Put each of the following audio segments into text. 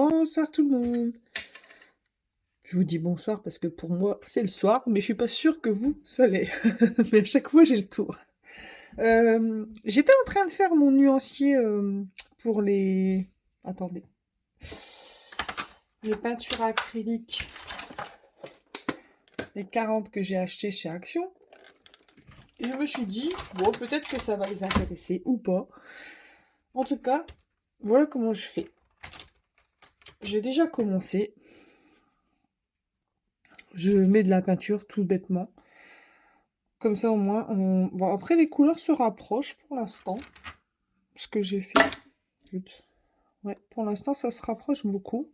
Bonsoir tout le monde. Je vous dis bonsoir parce que pour moi c'est le soir, mais je suis pas sûre que vous soyez. Mais à chaque fois j'ai le tour. J'étais en train de faire mon nuancier pour les... Attendez. Les peintures acryliques. Les 40 que j'ai achetées chez Action. Et je me suis dit, bon, peut-être que ça va les intéresser ou pas. En tout cas, voilà comment je fais. J'ai déjà commencé. Je mets de la peinture tout bêtement. Comme ça au moins, bon, après les couleurs se rapprochent pour l'instant. Ce que j'ai fait. Ouais, pour l'instant ça se rapproche beaucoup.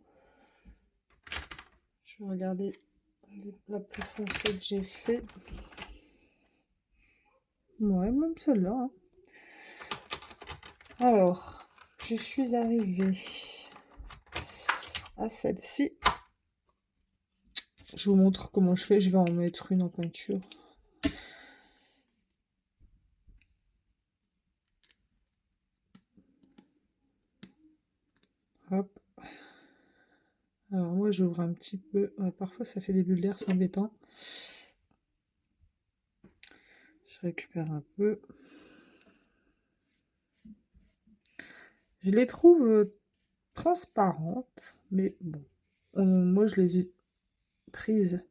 Je vais regarder la plus foncée que j'ai fait. Ouais, même celle-là. Hein. Alors, je suis arrivée à celle-ci. Je vous montre comment je fais. Je vais en mettre une en peinture. Hop. Alors moi j'ouvre un petit peu. Ouais, parfois ça fait des bulles d'air, c'est embêtant. Je récupère un peu. Je les trouve transparentes, mais bon. Moi je les ai prises,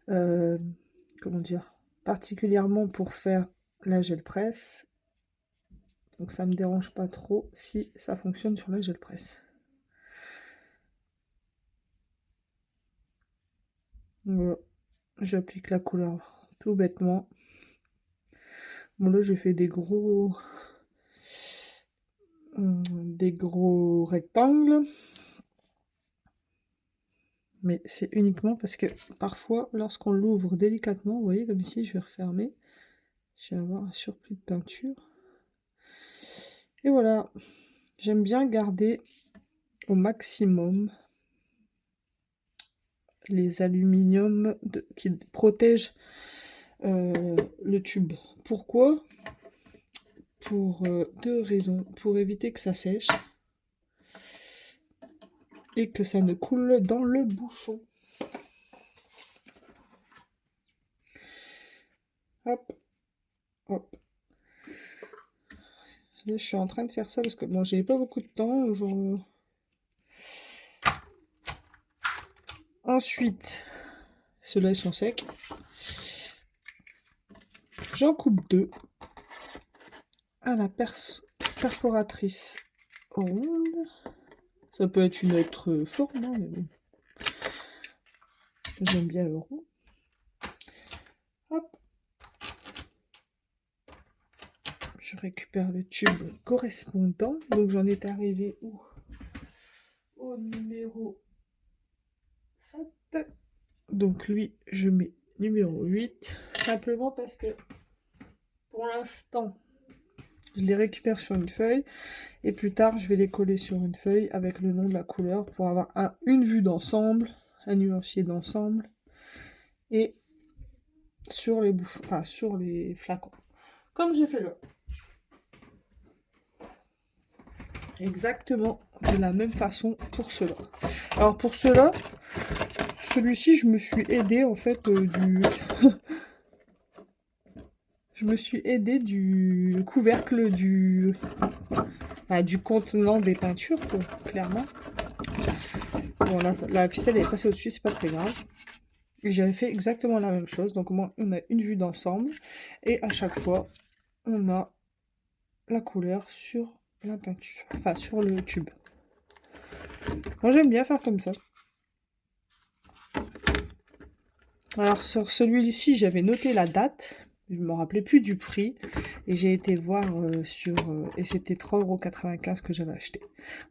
comment dire, particulièrement pour faire la gel presse. Donc ça me dérange pas trop si ça fonctionne sur la gel presse. Voilà, j'applique la couleur tout bêtement. Bon là j'ai fait des gros rectangles. Mais c'est uniquement parce que parfois lorsqu'on l'ouvre délicatement, vous voyez comme ici je vais refermer, je vais avoir un surplus de peinture. Et voilà, j'aime bien garder au maximum les aluminiums qui protègent le tube. Pourquoi? Pour deux raisons. Pour éviter que ça sèche et que ça ne coule dans le bouchon. Hop, hop. Là, je suis en train de faire ça parce que bon, j'ai pas beaucoup de temps. Ensuite, ceux-là ils sont secs. J'en coupe deux à la perforatrice ronde. Ça peut être une autre forme, hein, mais bon. J'aime bien le rond. Hop. Je récupère le tube correspondant. Donc j'en étais arrivé où? Au numéro 7. Donc lui, je mets numéro 8. Simplement parce que pour l'instant, je les récupère sur une feuille. Et plus tard, je vais les coller sur une feuille avec le nom de la couleur pour avoir une vue d'ensemble, un nuancier d'ensemble. Et sur les bouchons, enfin sur les flacons. Comme j'ai fait là. Exactement de la même façon pour cela. Alors pour cela, celui-ci je me suis aidée en fait je me suis aidée du couvercle du contenant des peintures, quoi, clairement. Bon, la ficelle est passée au-dessus, c'est pas très grave. Et j'avais fait exactement la même chose. Donc moi, on a une vue d'ensemble. Et à chaque fois, on a la couleur sur la peinture. Enfin, sur le tube. Moi, j'aime bien faire comme ça. Alors, sur celui-ci, j'avais noté la date. Je ne me rappelais plus du prix. Et j'ai été voir et c'était 3,95 € que j'avais acheté.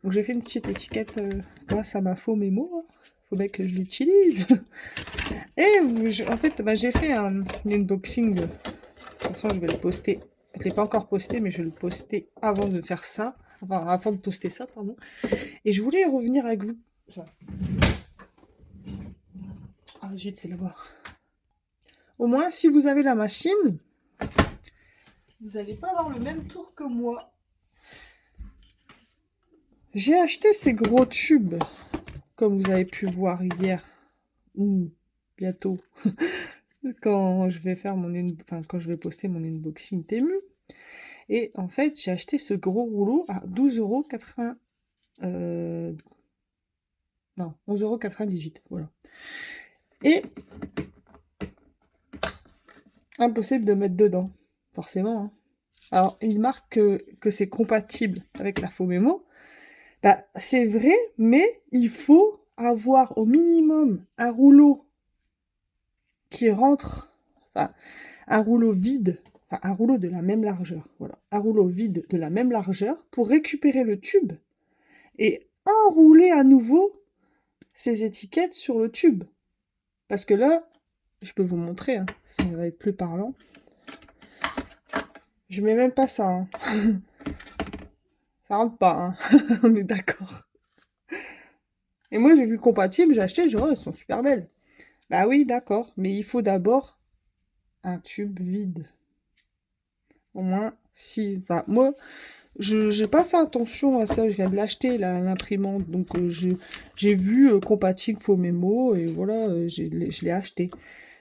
Donc, j'ai fait une petite étiquette grâce à ma faux mémo. Faut bien que je l'utilise. Et en fait, j'ai fait un unboxing. De toute façon, je vais le poster. Je ne l'ai pas encore posté, mais je vais le poster avant de faire ça. Enfin, avant de poster ça, pardon. Et je voulais revenir avec vous. Ah zut, c'est là-bas. Au moins, si vous avez la machine, vous n'allez pas avoir le même tour que moi. J'ai acheté ces gros tubes, comme vous avez pu voir hier, ou bientôt, quand je vais faire quand je vais poster mon unboxing Temu. Et en fait, j'ai acheté ce gros rouleau à 12,80 €. Non, 11,98 €, voilà. Et impossible de mettre dedans, forcément, hein. Alors, il marque que c'est compatible avec la Fomemo. Bah, c'est vrai, mais il faut avoir au minimum un rouleau qui rentre, enfin, un rouleau vide, enfin, un rouleau de la même largeur, voilà. Un rouleau vide de la même largeur pour récupérer le tube et enrouler à nouveau ces étiquettes sur le tube. Parce que là, je peux vous montrer, hein, ça va être plus parlant. Je mets même pas ça, hein. Ça rentre pas, hein. On est d'accord. Et moi, j'ai vu compatible, j'ai acheté, genre, elles sont super belles. Bah oui, d'accord, mais il faut d'abord un tube vide. Au moins, si... Enfin, moi, je n'ai pas fait attention à ça, je viens de l'acheter, l'imprimante, donc j'ai vu compatible Fomemo, et voilà, je l'ai acheté.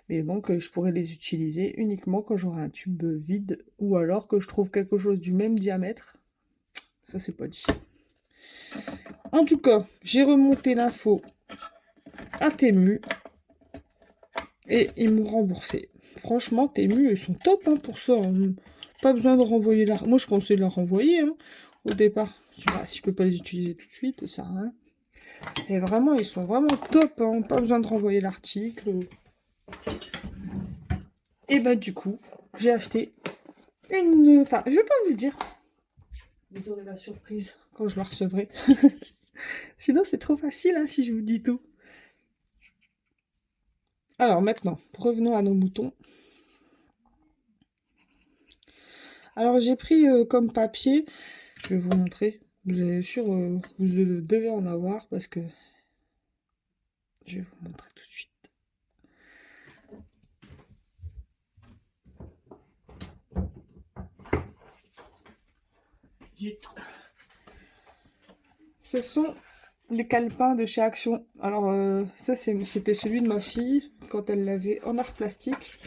Mais donc, je pourrais les utiliser uniquement quand j'aurai un tube vide, ou alors que je trouve quelque chose du même diamètre. Ça, c'est pas dit. En tout cas, j'ai remonté l'info à Temu, et ils m'ont remboursé. Franchement, Temu, ils sont top, hein, pour ça, hein. Pas besoin de renvoyer la... Moi, je pensais leur renvoyer, hein, au départ. Je sais pas, si je peux pas les utiliser tout de suite, ça sert à rien. Et vraiment, ils sont vraiment top, hein. Pas besoin de renvoyer l'article. Et bah, du coup, j'ai acheté une... Enfin, je vais pas vous le dire. Vous aurez la surprise quand je la recevrai. Sinon, c'est trop facile, hein, si je vous dis tout. Alors maintenant, revenons à nos moutons. Alors j'ai pris comme papier, je vais vous montrer. Vous avez sûr, vous devez en avoir parce que je vais vous montrer tout de suite. Ce sont les calepins de chez Action. Alors ça c'était celui de ma fille quand elle l'avait en art plastique.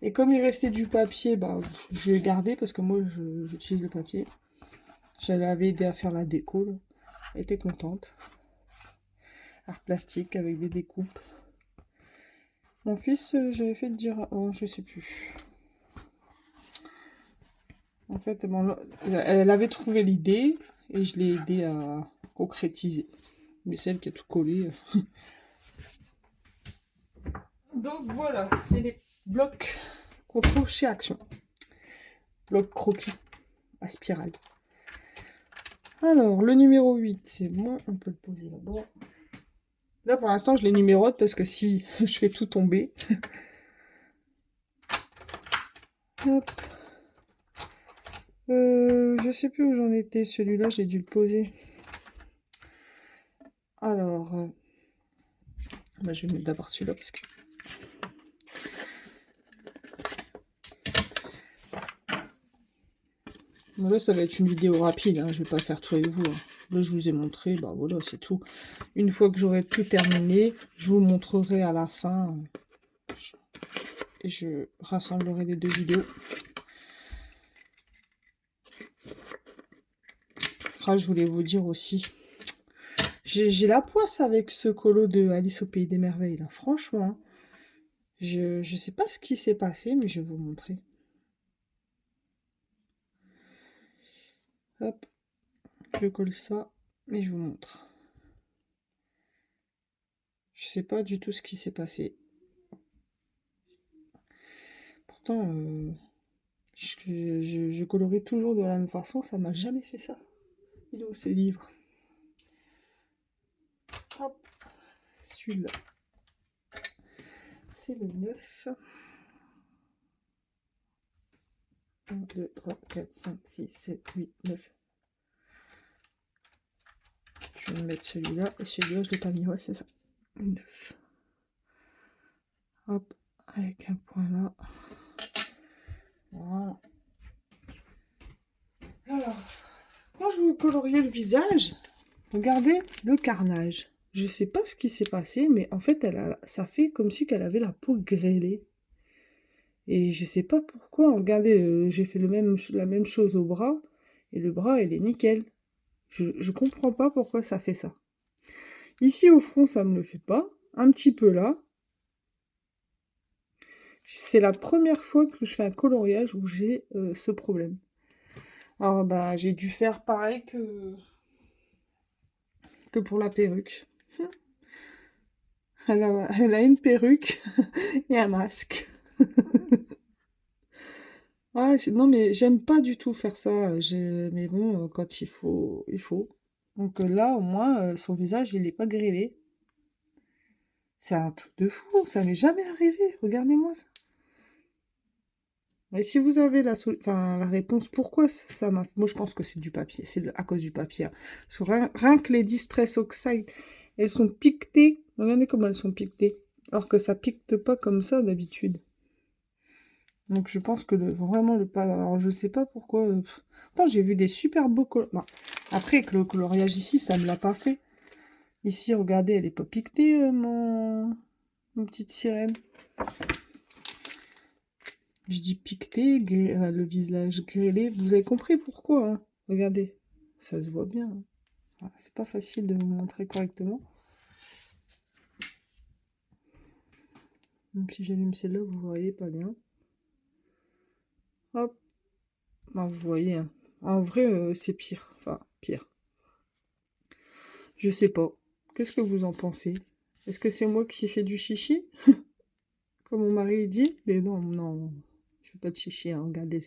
Et comme il restait du papier, bah, je l'ai gardé parce que moi j'utilise le papier. J'avais aidé à faire la déco, là. Elle était contente. Art plastique avec des découpes. Mon fils, j'avais fait dire... Oh, je sais plus. En fait, bon, elle avait trouvé l'idée et je l'ai aidé à concrétiser. Mais c'est elle qui a tout collé. Donc voilà, c'est les blocs qu'on trouve chez Action. Blocs croquis à spirale. Alors, le numéro 8, c'est bon, on peut le poser là-bas. Là, pour l'instant, je les numérote parce que si je fais tout tomber... Hop. Je sais plus où j'en étais, celui-là, j'ai dû le poser. Alors, bah, je vais mettre d'abord celui-là parce que... Bon, là, ça va être une vidéo rapide, hein, je vais pas faire tout avec vous, hein. Là, je vous ai montré, bah voilà, c'est tout. Une fois que j'aurai tout terminé, je vous montrerai à la fin. Et je rassemblerai les deux vidéos. Ah, je voulais vous dire aussi, j'ai la poisse avec ce colo de Alice au Pays des Merveilles, là. Franchement, je sais pas ce qui s'est passé, mais je vais vous montrer. Hop, je colle ça et je vous montre. Je sais pas du tout ce qui s'est passé. Pourtant, je colorie toujours de la même façon, ça m'a jamais fait ça. Il est où ce livre? Hop, celui-là. C'est le 9. 1, 2, 3, 4, 5, 6, 7, 8, 9. Je vais mettre celui-là, et celui-là, je l'ai pas mis, ouais, c'est ça. 9. Hop, avec un point là. Voilà. Alors, quand je vous colorier le visage, Regardez le carnage. Je sais pas ce qui s'est passé, mais en fait, ça fait comme si qu'elle avait la peau grêlée. Et je sais pas pourquoi. Regardez, j'ai fait la même chose au bras. Et le bras, il est nickel. Je comprends pas pourquoi ça fait ça. Ici, au front, ça me le fait pas. Un petit peu là. C'est la première fois que je fais un coloriage où j'ai ce problème. Alors, bah, j'ai dû faire pareil que pour la perruque. Elle a une perruque et un masque. Ah, non, mais j'aime pas du tout faire ça. Mais bon, quand il faut, il faut. Donc là, au moins, son visage, il n'est pas grêlé. C'est un truc de fou, ça m'est jamais arrivé. Regardez-moi ça. Et si vous avez la réponse, pourquoi ça m'a... Moi, je pense que c'est du papier, à cause du papier, hein. Parce que rien que les Distress Oxide, elles sont piquetées. Regardez comment elles sont piquetées. Alors que ça piquete pas comme ça d'habitude. Donc je pense que vraiment le pas. Alors je sais pas pourquoi. Pourtant j'ai vu des super beaux bon. Après avec le coloriage ici, ça me l'a pas fait. Ici, regardez, elle est pas piquetée, mon petite sirène. Je dis piquetée, le visage grêlé. Vous avez compris pourquoi, hein. Regardez, ça se voit bien, hein. Voilà, c'est pas facile de vous montrer correctement. Même si j'allume celle-là, vous voyez pas bien. Hop. Bah, vous voyez, hein. En vrai, c'est pire. Enfin, pire. Je sais pas. Qu'est-ce que vous en pensez? Est-ce que c'est moi qui fais du chichi? Comme mon mari dit? Mais non, non. Je fais pas de chichi, hein. Regardez.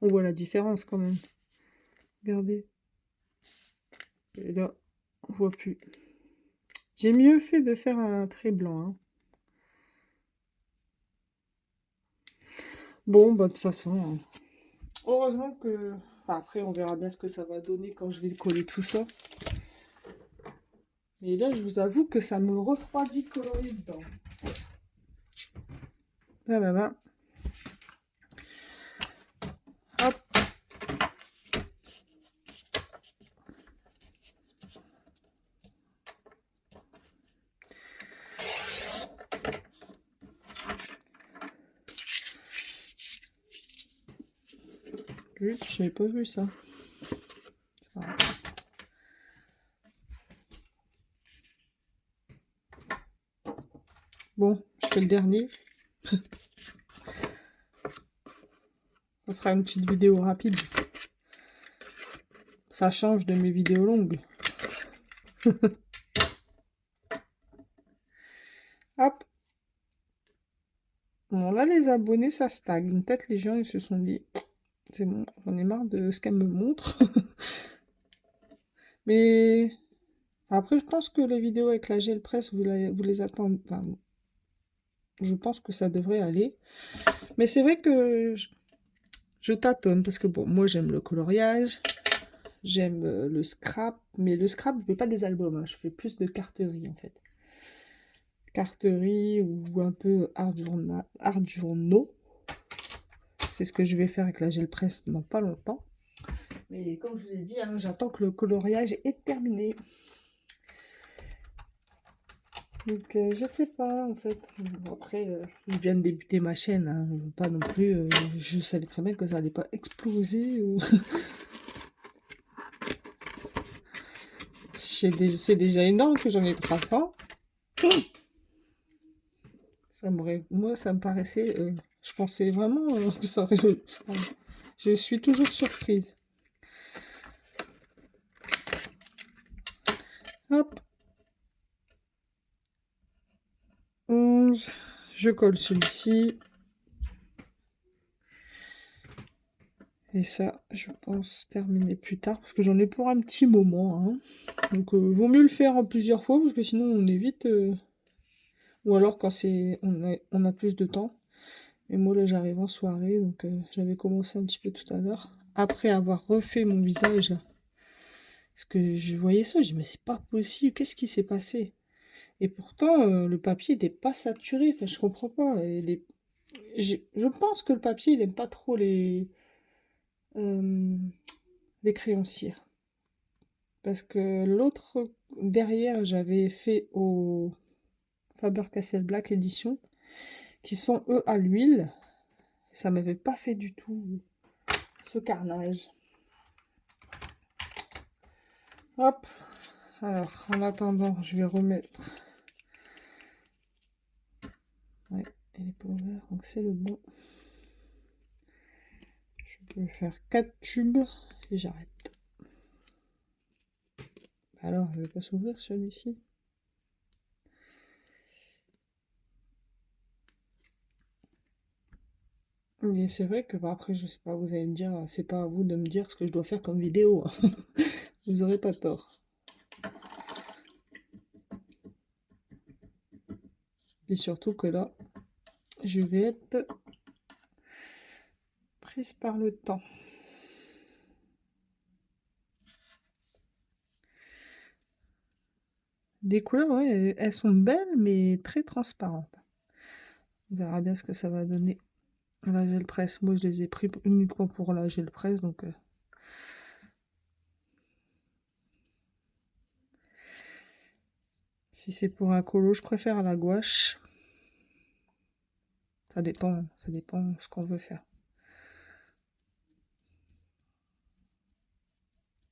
On voit la différence quand même. Regardez. Et là, on voit plus. J'ai mieux fait de faire un trait blanc, hein. Bon, bah de toute façon, hein. Heureusement que... Enfin, après, on verra bien ce que ça va donner quand je vais coller tout ça. Mais là, je vous avoue que ça me refroidit de colorier dedans. Ah bah bah. Hop. J'avais pas vu ça. Bon, je fais le dernier. Ça sera une petite vidéo rapide. Ça change de mes vidéos longues. Hop. Bon, là, les abonnés, ça stagne. Peut-être les gens, ils se sont dit, c'est bon, j'en ai marre de ce qu'elle me montre. Mais après, je pense que les vidéos avec la gel presse, vous les attendez. Enfin, je pense que ça devrait aller. Mais c'est vrai que je tâtonne parce que bon, moi j'aime le coloriage, j'aime le scrap, mais le scrap, je fais pas des albums, hein, je fais plus de carterie en fait. Carterie ou un peu art journaux. C'est ce que je vais faire avec la gel presse dans pas longtemps. Mais comme je vous ai dit, hein, j'attends que le coloriage est terminé. Donc je sais pas en fait. Bon, après, je viens de débuter ma chaîne, hein, pas non plus. Je savais très bien que ça allait pas exploser. C'est déjà énorme que j'en ai 300. Moi, ça me paraissait. Je pensais vraiment que ça aurait. Je suis toujours surprise. Hop. 11. Je colle celui-ci. Et ça, je pense terminer plus tard. Parce que j'en ai pour un petit moment, hein. Donc, vaut mieux le faire en plusieurs fois. Parce que sinon, on évite. Ou alors quand on a plus de temps. Et moi, là, j'arrive en soirée. Donc, j'avais commencé un petit peu tout à l'heure. Après avoir refait mon visage, là. Parce que je voyais ça, je me dis, mais c'est pas possible. Qu'est-ce qui s'est passé? Et pourtant, le papier n'était pas saturé. Enfin, je comprends pas. Je pense que le papier, il aime pas trop euh, les crayons cire. Parce que l'autre derrière, j'avais fait au Faber-Castell Black Edition, qui sont eux à l'huile. Ça m'avait pas fait du tout ce carnage. Hop. Alors, en attendant, je vais remettre. Ouais, il est pas ouvert, donc c'est le bon. Je peux faire 4 tubes et j'arrête. Alors, il ne va pas s'ouvrir celui-ci. Mais c'est vrai que bah, après, je sais pas, vous allez me dire, c'est pas à vous de me dire ce que je dois faire comme vidéo. Vous aurez pas tort. Et surtout que là, je vais être prise par le temps. Des couleurs, ouais, elles sont belles, mais très transparentes. On verra bien ce que ça va donner. La gel presse, moi je les ai pris uniquement pour la gel presse, donc si c'est pour un colo, je préfère la gouache. Ça dépend ce qu'on veut faire.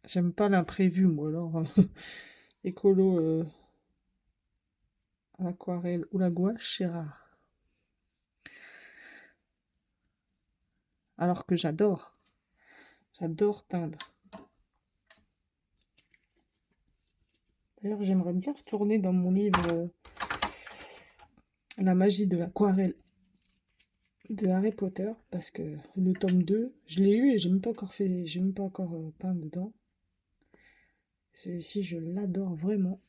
J'aime pas l'imprévu, moi, alors écolo à l'aquarelle ou la gouache, c'est rare. Alors que j'adore peindre. D'ailleurs, j'aimerais bien retourner dans mon livre La magie de l'aquarelle de Harry Potter, parce que le tome 2, je l'ai eu et j'ai même pas encore peint dedans. Celui-ci, je l'adore vraiment.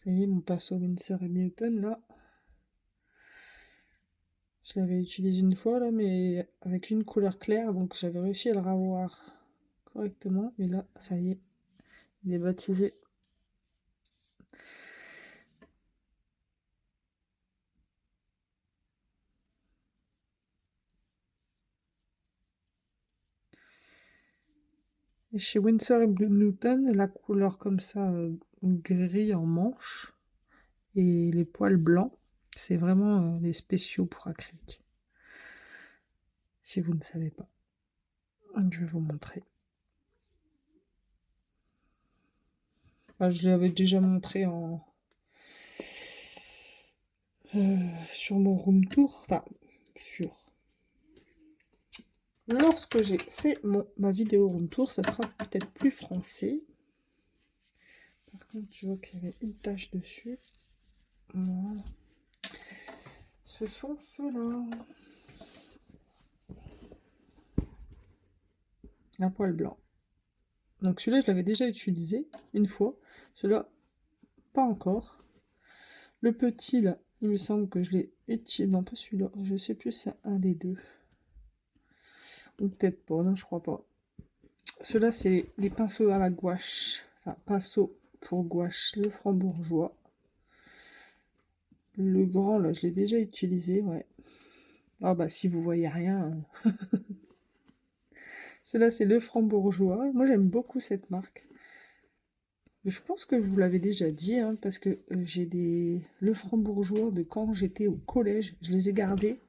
Ça y est, mon pinceau Winsor & Newton, là. Je l'avais utilisé une fois, là, mais avec une couleur claire, donc j'avais réussi à le ravoir correctement. Mais là, ça y est, il est baptisé. Et chez Winsor & Newton, la couleur comme ça, gris en manche, et les poils blancs, c'est vraiment les spéciaux pour acrylique. Si vous ne savez pas, je vais vous montrer. Enfin, je l'avais déjà montré sur mon room tour, enfin sur. Lorsque j'ai fait ma vidéo room tour, ça sera peut-être plus français. Par contre, tu vois qu'il y avait une tache dessus. Voilà. Ce sont ceux-là. Un poil blanc. Donc celui-là, je l'avais déjà utilisé une fois. Celui-là, pas encore. Le petit, là, il me semble que je l'ai utilisé. Non, pas celui-là. Je sais plus, c'est un des deux. Ou peut-être pas, non, je crois pas. Ceux-là, c'est les pinceaux à la gouache. Enfin, pinceaux pour gouache, le Franc-Bourgeois. Le grand, là, je l'ai déjà utilisé, ouais. Ah bah, si vous voyez rien. Celui-là, c'est le Franc-Bourgeois. Moi, j'aime beaucoup cette marque. Je pense que je vous l'avais déjà dit, hein, parce que j'ai des le Franc-Bourgeois de quand j'étais au collège. Je les ai gardés.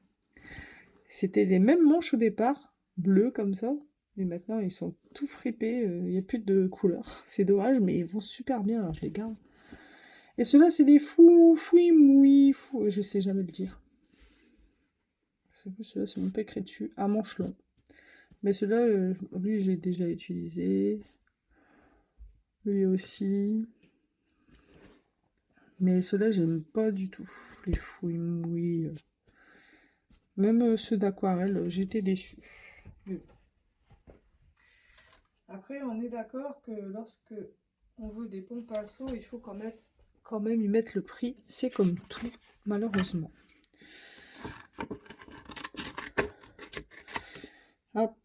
C'était les mêmes manches au départ, bleus comme ça. Mais maintenant, ils sont tout fripés. Il n'y a plus de couleur. C'est dommage, mais ils vont super bien. Alors je les garde. Et ceux-là, c'est des fouimouis. Je sais jamais le dire. Ceux-là, c'est même pas écrit dessus. À manche long. Mais ceux-là, lui, j'ai déjà utilisé. Lui aussi. Mais ceux-là, j'aime pas du tout. Les fouimouis. Même ceux d'aquarelle, j'étais déçue. Après, on est d'accord que lorsque on veut des bons pinceaux, il faut quand même y mettre le prix. C'est comme tout, malheureusement. Hop.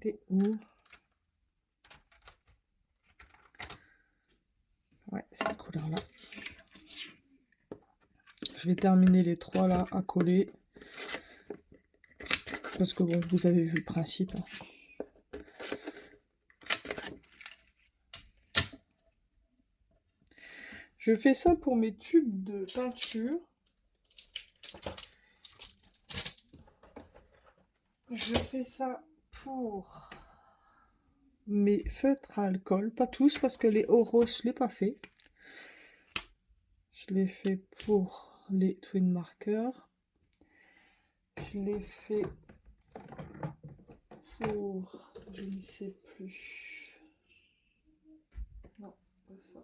était où? Ouais, cette couleur-là. Je vais terminer les 3 là à coller. Parce que bon, vous avez vu le principe. Hein. Je fais ça pour mes tubes de peinture. Je fais ça pour mes feutres à alcool. Pas tous, parce que les Oros, je ne l'ai pas fait. Je l'ai fait pour les twin markers. Je l'ai fait pour... Je ne sais plus. Non, pas ça.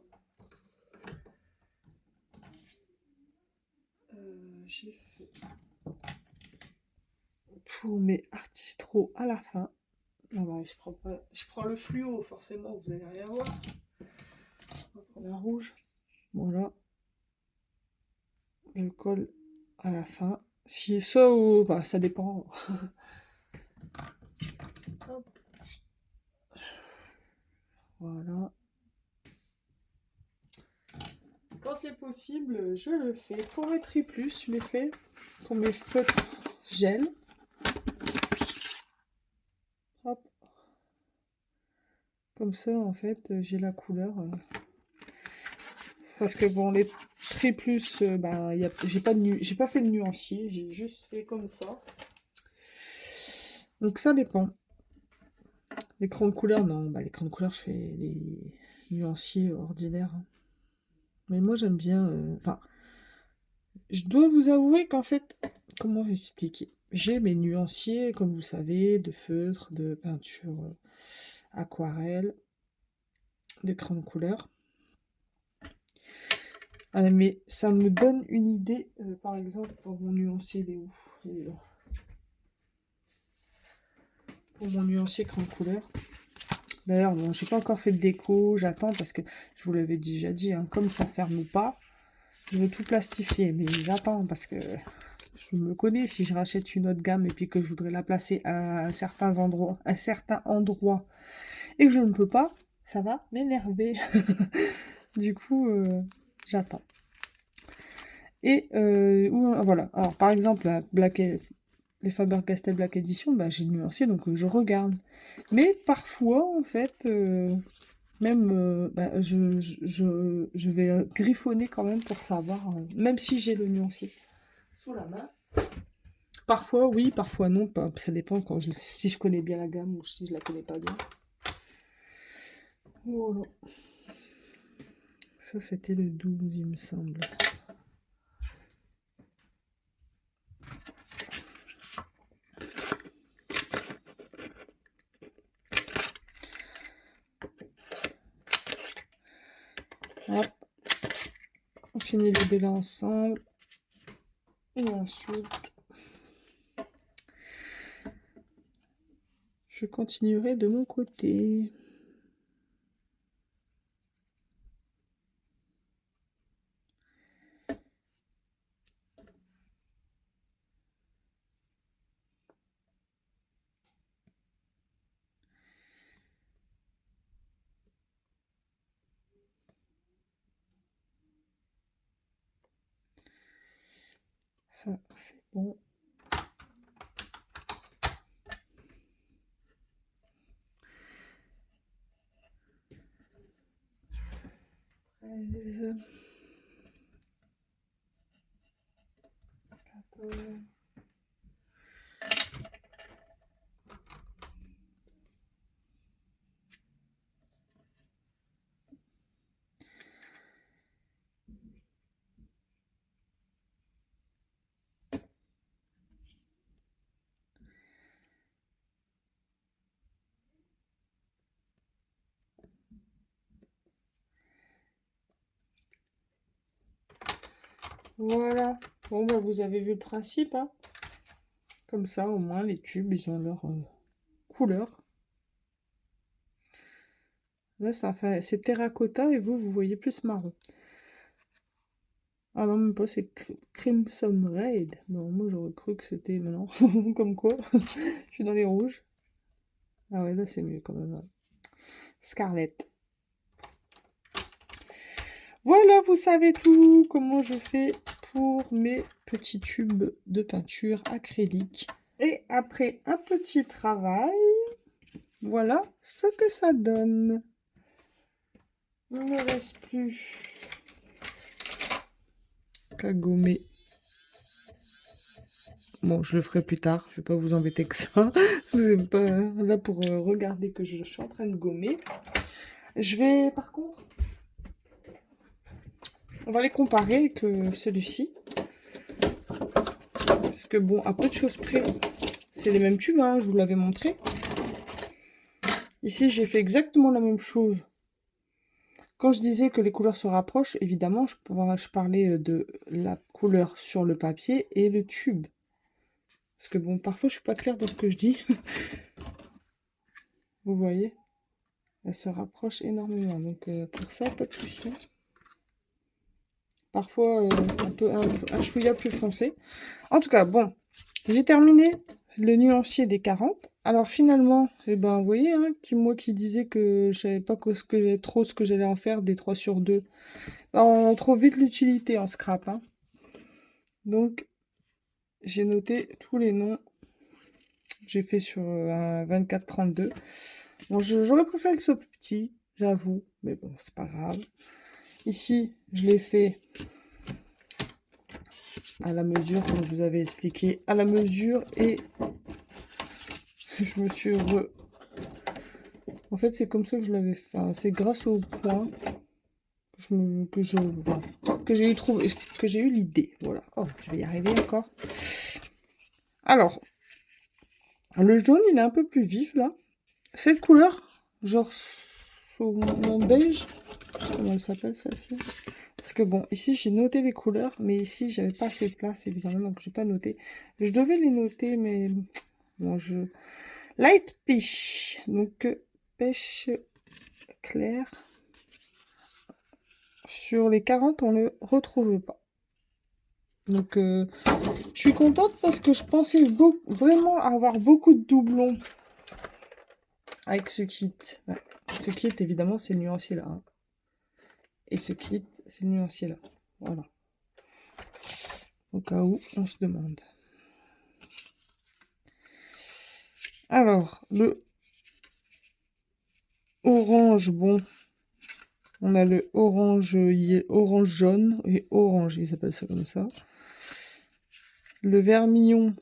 J'ai fait pour mes artistros à la fin. Ah bah, je prends le fluo, forcément, vous n'allez rien voir. On va prendre un rouge. Voilà. Je colle à la fin. Si ça ou... Bah, ça dépend. Voilà. Quand c'est possible, je le fais. Pour mes triplus, je les fais pour mes feutres gel. Hop. Comme ça, en fait, j'ai la couleur. Parce que bon, les triplus, bah, j'ai pas fait de nuancier, j'ai juste fait comme ça. Donc ça dépend. Les crayons de couleur, non, bah, les crayons de couleur, je fais les nuanciers ordinaires. Hein. Mais moi, j'aime bien... Enfin, je dois vous avouer qu'en fait, comment vous expliquer? J'ai mes nuanciers, comme vous savez, de feutre, de peinture aquarelle, de crayons de couleur. Mais ça me donne une idée, par exemple, pour mon nuancier, il est où? Il est là. Pour mon nuancier crayon de couleur. D'ailleurs, bon, j'ai pas encore fait de déco, j'attends parce que je vous l'avais déjà dit, hein, comme ça ferme pas, je veux tout plastifier, mais j'attends parce que je me connais, si je rachète une autre gamme et puis que je voudrais la placer à certains endroits, et que je ne peux pas, ça va m'énerver. Du coup, j'attends. Et voilà. Alors par exemple, les Faber-Castell Black Edition, bah, j'ai nuancé, donc je regarde. Mais parfois, en fait, même, bah, je vais griffonner quand même pour savoir, même si j'ai le nuancier sous la main. Parfois oui, parfois non, ça dépend si je connais bien la gamme ou si je la connais pas bien. Voilà. Ça, c'était le 12, il me semble. Hop. On finit les deux là ensemble. Et ensuite, je continuerai de mon côté. Ça, c'est bon. Treize. 14. Voilà. Bon, bah, vous avez vu le principe, hein. Comme ça, au moins, les tubes, ils ont leur couleur. Là, ça fait... c'est terracotta et vous voyez plus marron. Ah non, même pas, c'est Crimson Raid. Non, moi, j'aurais cru que c'était... Non, comme quoi, je suis dans les rouges. Ah ouais, là c'est mieux quand même. Ouais. Scarlett. Voilà, vous savez tout comment je fais pour mes petits tubes de peinture acrylique. Et après un petit travail, voilà ce que ça donne. Il ne me reste plus qu'à gommer. Bon, je le ferai plus tard, je vais pas vous embêter que ça. Vous n'êtes pas là pour regarder que je suis en train de gommer. Je vais, par contre, on va les comparer avec celui-ci. Parce que bon, à peu de choses près, c'est les mêmes tubes, hein, je vous l'avais montré. Ici, j'ai fait exactement la même chose. Quand je disais que les couleurs se rapprochent, évidemment, je parlais de la couleur sur le papier et le tube. Parce que bon, parfois, je suis pas claire dans ce que je dis. Vous voyez, elle se rapproche énormément. Donc, pour ça, pas de souci. Parfois, un chouïa plus foncé. En tout cas, bon, j'ai terminé le nuancier des 40. Alors finalement, eh ben, vous voyez, hein, moi qui disais que je savais pas trop ce que j'allais en faire des 3 sur 2. Ben, on trouve vite l'utilité en scrap. Hein. Donc, j'ai noté tous les noms. J'ai fait sur un 24-32. Bon, j'aurais préféré que ce soit plus petit, j'avoue. Mais bon, c'est pas grave. Ici, je l'ai fait à la mesure, comme je vous avais expliqué, à la mesure. Et je me suis En fait, c'est comme ça que je l'avais fait. Enfin, c'est grâce au point que j'ai eu l'idée. Voilà. Oh, je vais y arriver encore. Alors, le jaune, il est un peu plus vif là. Cette couleur, genre mon beige, comment elle s'appelle celle-ci? Parce que bon, ici j'ai noté les couleurs, mais ici j'avais pas assez de place évidemment, donc j'ai pas noté. Je devais les noter, mais bon, Light peach, donc pêche claire. Sur les 40, on ne le retrouve pas. Donc, je suis contente parce que je pensais vraiment avoir beaucoup de doublons avec ce kit. Ouais. Ce kit, évidemment, c'est le nuancier là. Hein. Et ce kit, c'est le nuancier là. Voilà. Au cas où, on se demande. Alors, le orange, bon, on a le orange, orange jaune et orange, ils appellent ça comme ça. Le vermillon,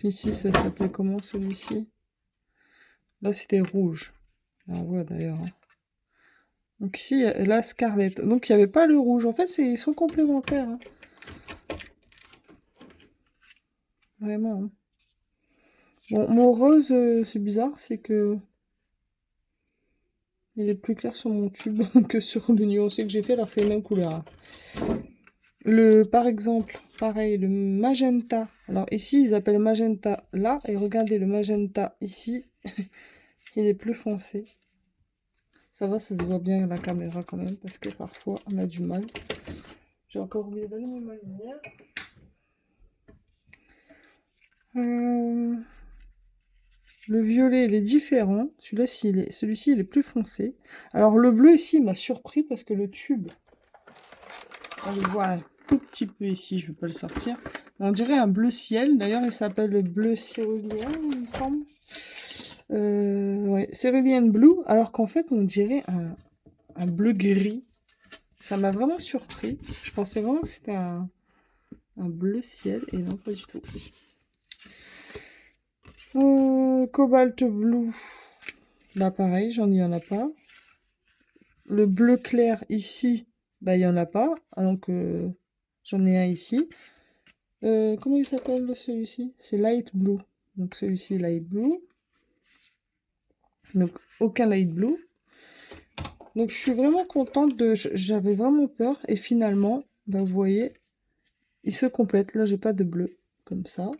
ici, ça s'appelait comment celui-ci? Là, c'était rouge. Ah ouais, d'ailleurs. Hein. Donc ici, la Scarlett. Donc il n'y avait pas le rouge. En fait, ils sont complémentaires. Hein. Vraiment. Hein. Bon, mon rose, c'est bizarre, c'est que il est plus clair sur mon tube que sur le nuancier que j'ai fait, alors que c'est les mêmes couleurs. Hein. Par exemple, pareil, le magenta. Alors ici, ils appellent magenta là, et regardez le magenta ici, il est plus foncé. Ça va, ça se voit bien à la caméra quand même, parce que parfois on a du mal. J'ai encore oublié d'allumer ma lumière. Le violet, il est différent. Celui-ci, il est plus foncé. Alors, le bleu ici m'a surpris parce que le tube, on le voit un tout petit peu ici, je ne vais pas le sortir. On dirait un bleu ciel. D'ailleurs, il s'appelle le bleu cérulien, il me semble. Ouais, Cerulean Blue, alors qu'en fait, on dirait un bleu gris. Ça m'a vraiment surpris. Je pensais vraiment que c'était un bleu ciel, et non, pas du tout. Cobalt Blue. Là, pareil, il n'y en a pas. Le bleu clair ici, bah, il n'y en a pas. Alors que j'en ai un ici. Comment il s'appelle celui-ci? C'est Light Blue. Donc celui-ci, Light Blue. Donc aucun Light Blue. Donc je suis vraiment contente de... J'avais vraiment peur. Et finalement, bah, vous voyez, il se complète. Là, j'ai pas de bleu. Comme ça.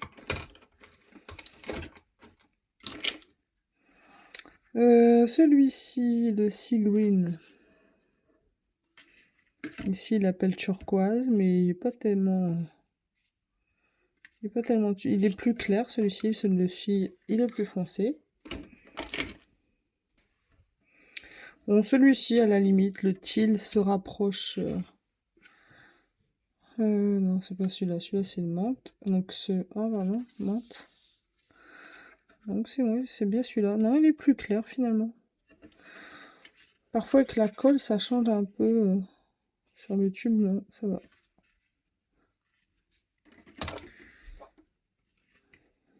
Celui-ci, le Sea Green. Ici, il appelle turquoise, mais il n'est pas tellement Il est pas tellement... Il est plus clair, celui-ci, il est plus foncé. Bon, celui-ci, à la limite, le teal se rapproche... non, c'est pas celui-là. Celui-là, c'est le menthe. Donc, ah, voilà, menthe. Donc, c'est oui, c'est bien celui-là. Non, il est plus clair, finalement. Parfois, avec la colle, ça change un peu. Sur le tube, non, ça va.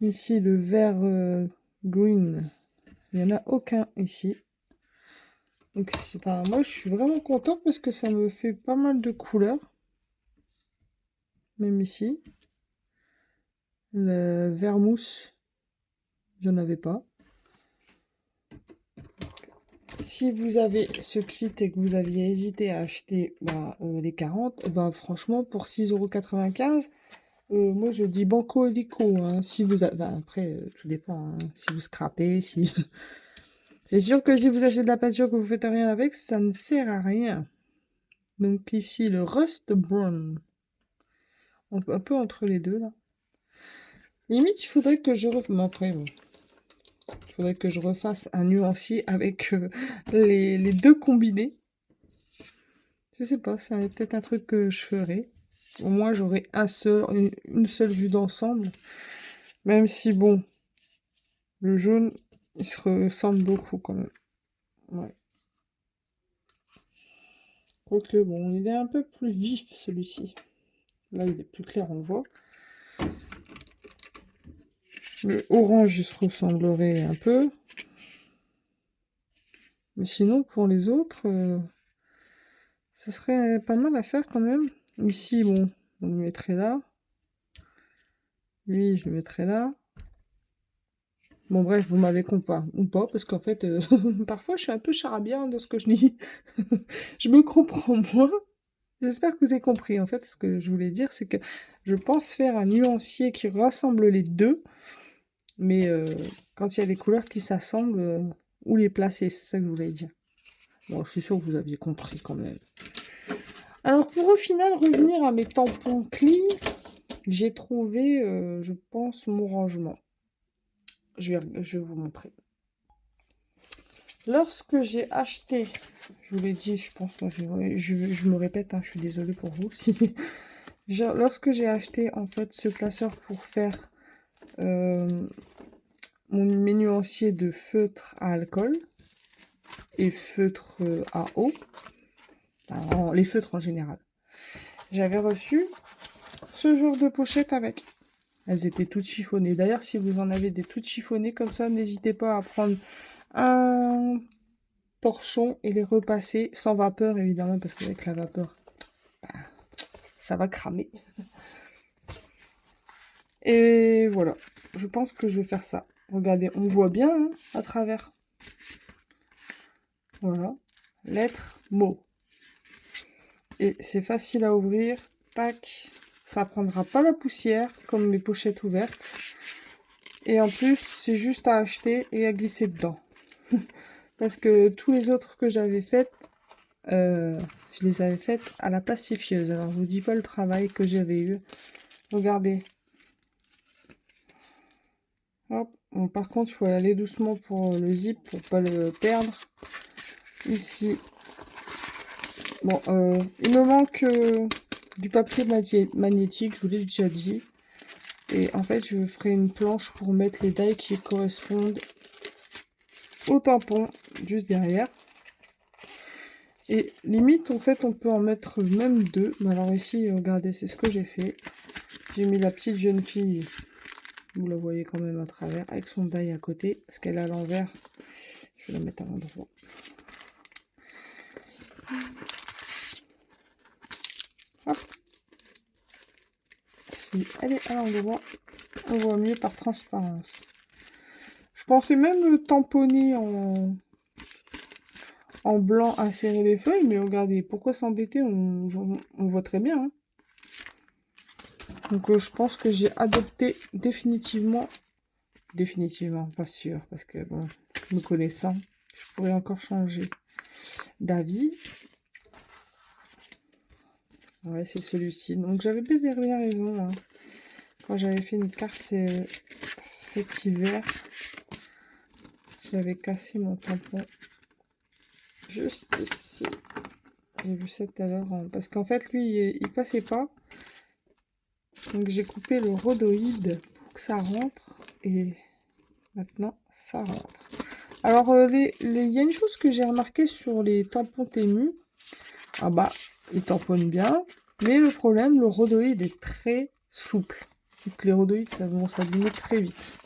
Ici, le vert green, il n'y en a aucun ici. Donc, enfin, moi, je suis vraiment contente parce que ça me fait pas mal de couleurs. Même ici. Le vert mousse, j'en avais pas. Si vous avez ce kit et que vous aviez hésité à acheter les 40, franchement, pour 6,95 €, moi je dis banco helico. Hein, si vous avez, après, tout dépend. Hein, si vous scrapez, si. C'est sûr que si vous achetez de la peinture que vous faites rien avec, ça ne sert à rien. Donc ici, le Rust Brown. Un peu entre les deux, là. Limite, il faudrait que je refasse... après, bon. Il faudrait que je refasse un nuancier avec les deux combinés. Je sais pas, c'est peut-être un truc que je ferai. Au moins, j'aurai une seule vue d'ensemble. Même si, bon, le jaune, il se ressemble beaucoup quand même. Ouais. Quoique, bon, il est un peu plus vif, celui-ci. Là, il est plus clair, on le voit. Le orange, il se ressemblerait un peu. Mais sinon, pour les autres, ça serait pas mal à faire quand même. Ici, bon, on le mettrait là. Lui, je le mettrais là. Bon, bref, vous m'avez compris, ou pas, parce qu'en fait, parfois, je suis un peu charabia dans ce que je dis. Je me comprends moins. J'espère que vous avez compris. En fait, ce que je voulais dire, c'est que je pense faire un nuancier qui rassemble les deux. Mais quand il y a des couleurs qui s'assemblent, où les placer, c'est ça que je voulais dire. Bon, je suis sûre que vous aviez compris quand même. Alors, pour au final revenir à mes tampons Klee, j'ai trouvé, je pense, mon rangement. Je vais vous montrer. Lorsque j'ai acheté, je vous l'ai dit, je pense, je me répète, hein, je suis désolée pour vous. Lorsque j'ai acheté en fait ce placeur pour faire mon nuancier de feutre à alcool et feutre à eau, enfin, les feutres en général, j'avais reçu ce genre de pochette avec. Elles étaient toutes chiffonnées. D'ailleurs, si vous en avez des toutes chiffonnées comme ça, n'hésitez pas à prendre un torchon et les repasser sans vapeur, évidemment, parce qu'avec la vapeur, ça va cramer. Et voilà, je pense que je vais faire ça. Regardez, on voit bien hein, à travers. Voilà, lettres, mots. Et c'est facile à ouvrir. Tac, ça prendra pas la poussière comme les pochettes ouvertes. Et en plus, c'est juste à acheter et à glisser dedans. Parce que tous les autres que j'avais faites, je les avais faites à la plastifieuse. Alors, je vous dis pas le travail que j'avais eu. Regardez. Hop. Bon, par contre, il faut aller doucement pour le zip, pour pas le perdre. Ici. Bon, il me manque du papier magnétique, je vous l'ai déjà dit. Et en fait, je ferai une planche pour mettre les dailles qui correspondent au tampon juste derrière. Et limite, en fait, on peut en mettre même deux. Mais alors ici, regardez, c'est ce que j'ai fait. J'ai mis la petite jeune fille, vous la voyez quand même à travers, avec son die à côté, parce qu'elle est à l'envers. Je vais la mettre à l'endroit. Hop. Si elle est à l'endroit, on voit mieux par transparence. Je pensais même le tamponner en blanc, insérer les feuilles, mais regardez, pourquoi s'embêter, on voit très bien. Hein. Donc je pense que j'ai adopté définitivement, pas sûr, parce que bon, me connaissant, je pourrais encore changer d'avis. Ouais, c'est celui-ci. Donc j'avais bien raison. Hein. Quand j'avais fait une carte cet hiver, j'avais cassé mon tampon juste ici. J'ai vu ça tout à l'heure. Parce qu'en fait, lui, il passait pas. Donc j'ai coupé le rhodoïde pour que ça rentre. Et maintenant, ça rentre. Alors, il y a une chose que j'ai remarqué sur les tampons Temu. Ah bah, ils tamponnent bien. Mais le problème, le rhodoïde est très souple. Donc les rhodoïdes, ça vont s'abîmer très vite.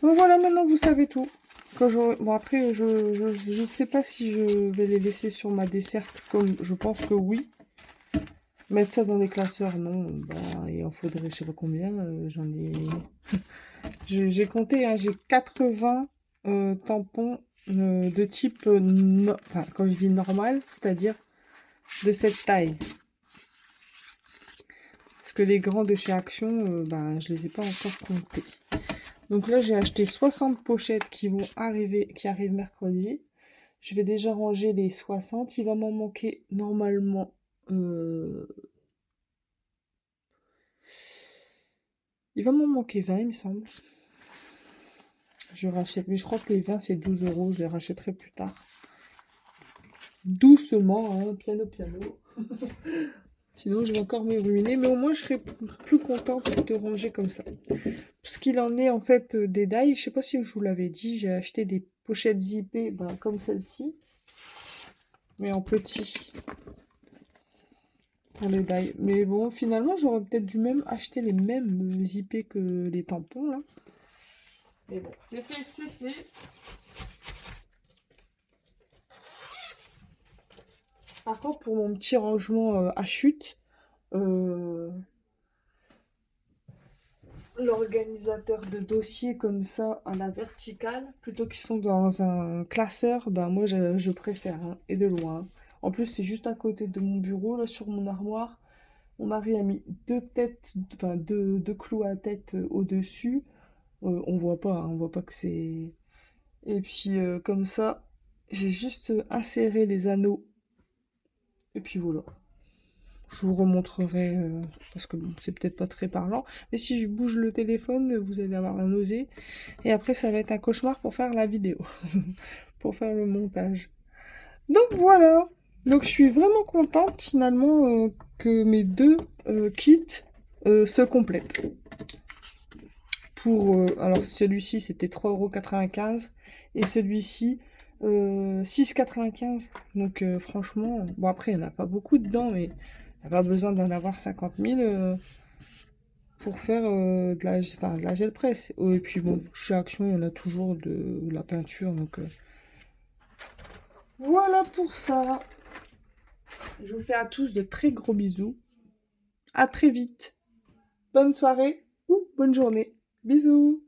Donc voilà, maintenant vous savez tout. Bon après, je sais pas si je vais les laisser sur ma desserte, comme je pense que oui. Mettre ça dans les classeurs, non. Bah, il en faudrait je sais pas combien. J'en ai... j'ai compté, hein, j'ai 80 tampons de type... Enfin, quand je dis normal, c'est-à-dire de cette taille. Parce que les grands de chez Action, bah, je les ai pas encore comptés. Donc là, j'ai acheté 60 pochettes qui arrivent mercredi. Je vais déjà ranger les 60. Il va m'en manquer normalement. Il va m'en manquer 20, il me semble. Je rachète. Mais je crois que les 20, c'est 12 euros. Je les rachèterai plus tard. Doucement, hein, piano, piano. Sinon, je vais encore me ruiner. Mais au moins, je serai plus contente de ranger comme ça. Ce qu'il en est, en fait, des die. Je sais pas si je vous l'avais dit. J'ai acheté des pochettes zippées comme celle-ci. Mais en petit. Pour les die. Mais bon, finalement, j'aurais peut-être dû même acheter les mêmes zippés que les tampons, là. Mais bon, c'est fait, c'est fait. Par contre, pour mon petit rangement à chute, l'organisateur de dossiers comme ça à la verticale, plutôt qu'ils sont dans un classeur, ben moi je préfère, hein, et de loin. En plus, c'est juste à côté de mon bureau, là, sur mon armoire. Mon mari a mis deux têtes, enfin deux clous à tête au-dessus. On voit pas, hein, on voit pas que c'est... Et puis comme ça, j'ai juste inséré les anneaux. Et puis voilà. Je vous remontrerai, parce que bon, c'est peut-être pas très parlant. Mais si je bouge le téléphone, vous allez avoir la nausée. Et après, ça va être un cauchemar pour faire la vidéo. Pour faire le montage. Donc voilà. Donc je suis vraiment contente finalement que mes deux kits se complètent. Alors celui-ci c'était 3,95 € et celui-ci 6,95 €. Donc franchement, bon après il n'y en a pas beaucoup dedans, mais il n'y a pas besoin d'en avoir 50 000 pour faire de la gel presse. Oh, et puis bon, chez Action il y en a toujours de la peinture, donc voilà pour ça. Je vous fais à tous de très gros bisous. À très vite. Bonne soirée ou bonne journée. Bisous.